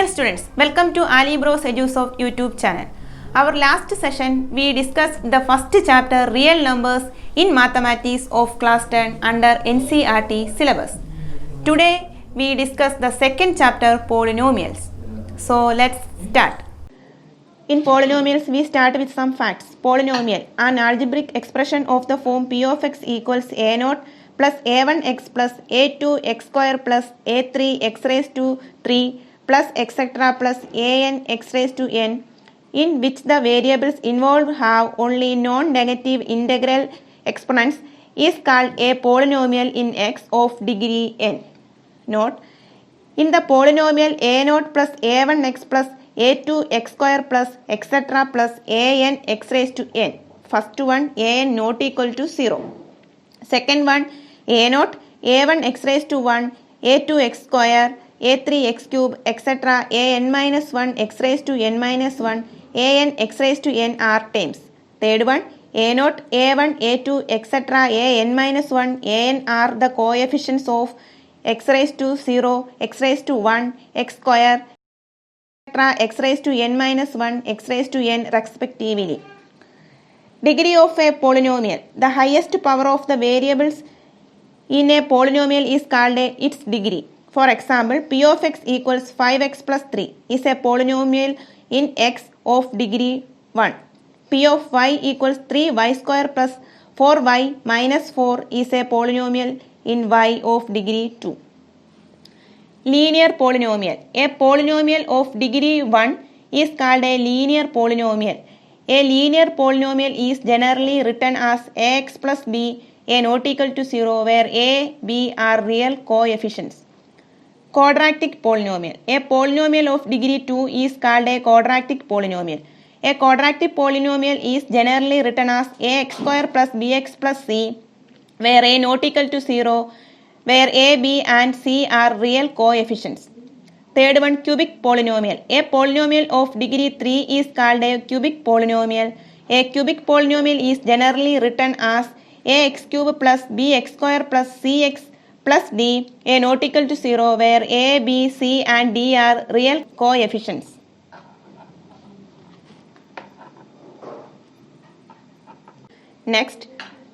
Dear students, welcome to Ali Bros EduSoft YouTube channel. Our last session, we discussed the first chapter Real Numbers in Mathematics of class 10 under NCERT syllabus. Today, we discuss the second chapter Polynomials. So, let's start. In polynomials, we start with some facts. Polynomial, an algebraic expression of the form p of x equals a0 plus a1x plus a2x square plus a3x raised to 3 plus etc. plus an x raised to n, in which the variables involved have only non-negative integral exponents, is called a polynomial in x of degree n. Note, in the polynomial a0 plus a1x plus a2x square plus etc. plus an x raised to n. First one, an not equal to 0. Second one, a0, a1x raised to 1, a2x square, a3x cube, etc. an minus 1 x raised to n minus 1, an x raised to n are terms. Third one, a0, a1, a2, etc. an minus 1, an are the coefficients of x raised to 0, x raised to 1, x square, etc. x raised to n minus 1, x raised to n respectively. Degree of a polynomial. The highest power of the variables in a polynomial is called its degree. For example, p of x equals 5x plus 3 is a polynomial in x of degree 1. P of y equals 3y square plus 4y minus 4 is a polynomial in y of degree 2. Linear polynomial. A polynomial of degree 1 is called a linear polynomial. A linear polynomial is generally written as ax plus b, a not equal to 0, where a, b are real coefficients. Quadratic polynomial. A polynomial of degree 2 is called a quadratic polynomial. A quadratic polynomial is generally written as ax square plus bx plus c, where a not equal to 0, where a, b and c are real coefficients. Third one, cubic polynomial. A polynomial of degree 3 is called a cubic polynomial. A cubic polynomial is generally written as ax cube plus bx square plus cx plus d, a not equal to 0, where a, b, c and d are real coefficients. Next,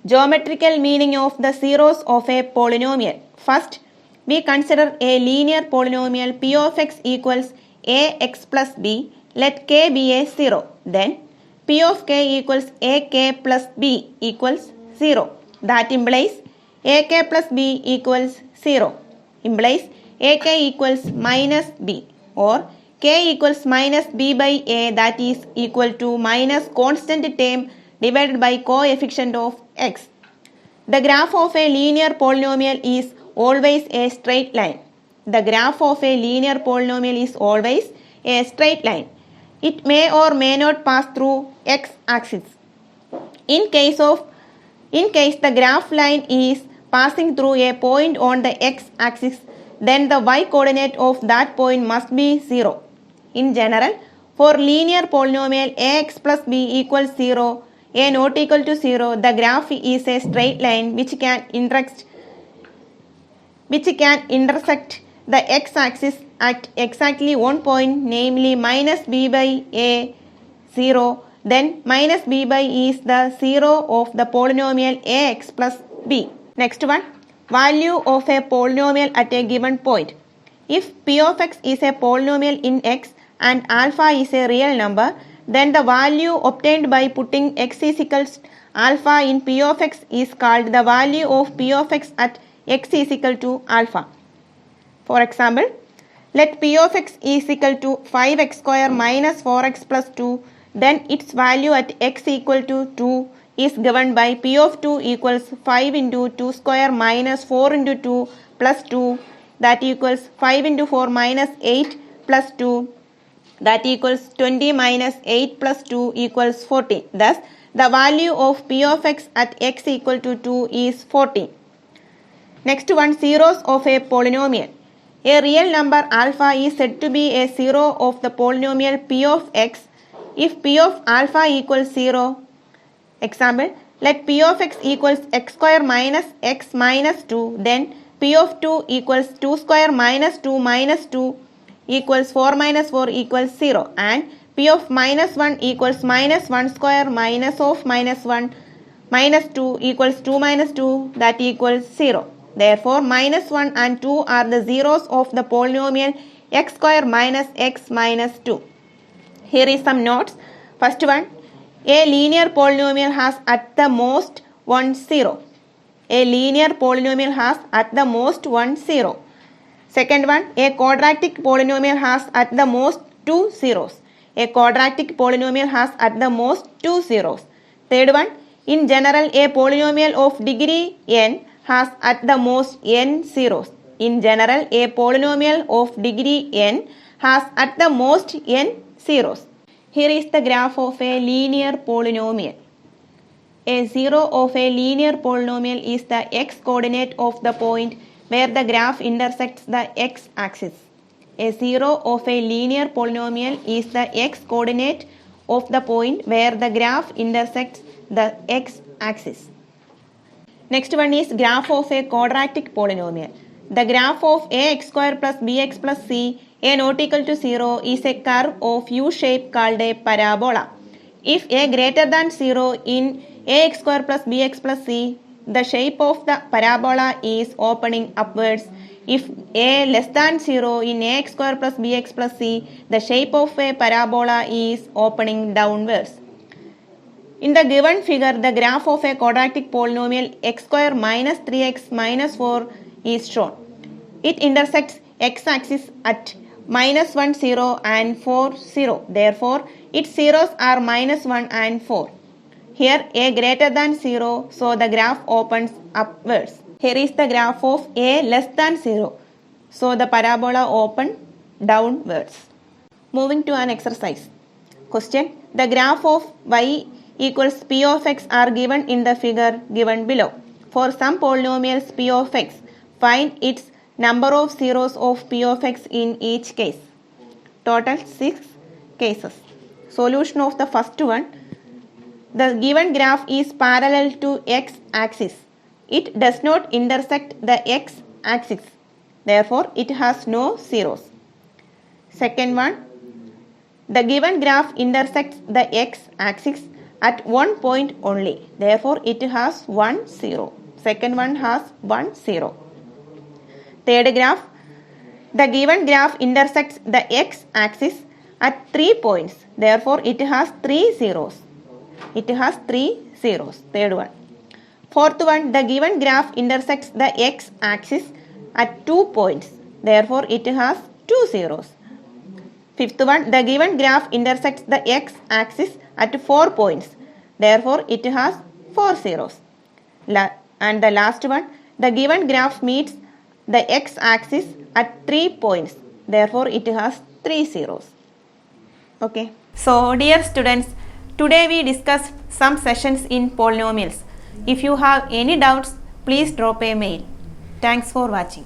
geometrical meaning of the zeros of a polynomial. First, we consider a linear polynomial p of x equals ax plus b. Let k be a 0. Then, p of k equals ak plus b equals 0. That implies ak plus b equals 0. Implies ak equals minus b, or k equals minus b by a, that is equal to minus constant term divided by coefficient of x. The graph of a linear polynomial is always a straight line. The graph of a linear polynomial is always a straight line. It may or may not pass through x-axis. In case the graph line is passing through a point on the x-axis, then the y-coordinate of that point must be 0. In general, for linear polynomial ax plus b equals 0, a not equal to 0, the graph is a straight line which can intersect the x-axis at exactly one point, namely minus b by a 0. Then minus b by is the 0 of the polynomial ax plus b. Next one, value of a polynomial at a given point. If p of x is a polynomial in x and alpha is a real number, then the value obtained by putting x is equals alpha in p of x is called the value of p of x at x is equal to alpha. For example, let p of x is equal to 5x square minus 4x plus 2, then its value at x equal to 2 is given by p of 2 equals 5 into 2 square minus 4 into 2 plus 2, that equals 5 into 4 minus 8 plus 2, that equals 20 minus 8 plus 2 equals 40. Thus, the value of p of x at x equal to 2 is 40. Next one, zeros of a polynomial. A real number alpha is said to be a zero of the polynomial p of x if p of alpha equals 0. Example, let p of x equals x square minus x minus 2, then p of 2 equals 2 square minus 2 minus 2 equals 4 minus 4 equals 0 and p of minus 1 equals minus 1 square minus of minus 1 minus 2 equals 2 minus 2 that equals 0. Therefore, minus 1 and 2 are the zeros of the polynomial x square minus x minus 2. Here is some notes. First one, a linear polynomial has at the most one 0. A linear polynomial has at the most one 0. Second one, a quadratic polynomial has at the most two zeros. A quadratic polynomial has at the most two zeros. Third one, in general, a polynomial of degree n has at the most n zeros. In general, a polynomial of degree n has at the most n zeros. Here is the graph of a linear polynomial. A zero of a linear polynomial is the x-coordinate of the point where the graph intersects the x-axis. A zero of a linear polynomial is the x-coordinate of the point where the graph intersects the x-axis. Next one is graph of a quadratic polynomial. The graph of ax square plus bx plus c, a not equal to 0, is a curve of u shape called a parabola. If a greater than 0 in ax square plus bx plus c, the shape of the parabola is opening upwards. If a less than 0 in ax square plus bx plus c, the shape of a parabola is opening downwards. In the given figure, the graph of a quadratic polynomial x square minus 3x minus 4 is shown. It intersects x-axis at minus 1 0 and 4 0. Therefore, its zeros are minus 1 and 4. Here a greater than 0, so the graph opens upwards. Here is the graph of a less than 0, so the parabola opens downwards. Moving to an exercise. Question. The graph of y equals p of x are given in the figure given below. For some polynomials p of x, find its number of zeros of p of x in each case. Total 6 cases. Solution of the first one. The given graph is parallel to x-axis. It does not intersect the x-axis. Therefore, it has no zeros. Second one. The given graph intersects the x-axis at one point only. Therefore, it has 1 0. Second one has 1 0. Third graph. The given graph intersects the x-axis at 3 points. Therefore, it has 3 zeros. It has 3 zeros. Third one. Fourth one. The given graph intersects the x-axis at 2 points. Therefore, it has 2 zeros. Fifth one. The given graph intersects the x-axis at 4 points. Therefore, it has 4 zeros. And the last one. The given graph meets the x-axis at 3 points. Therefore, it has 3 zeros. Okay. So, dear students, today we discussed some sessions in polynomials. If you have any doubts, please drop a mail. Thanks for watching.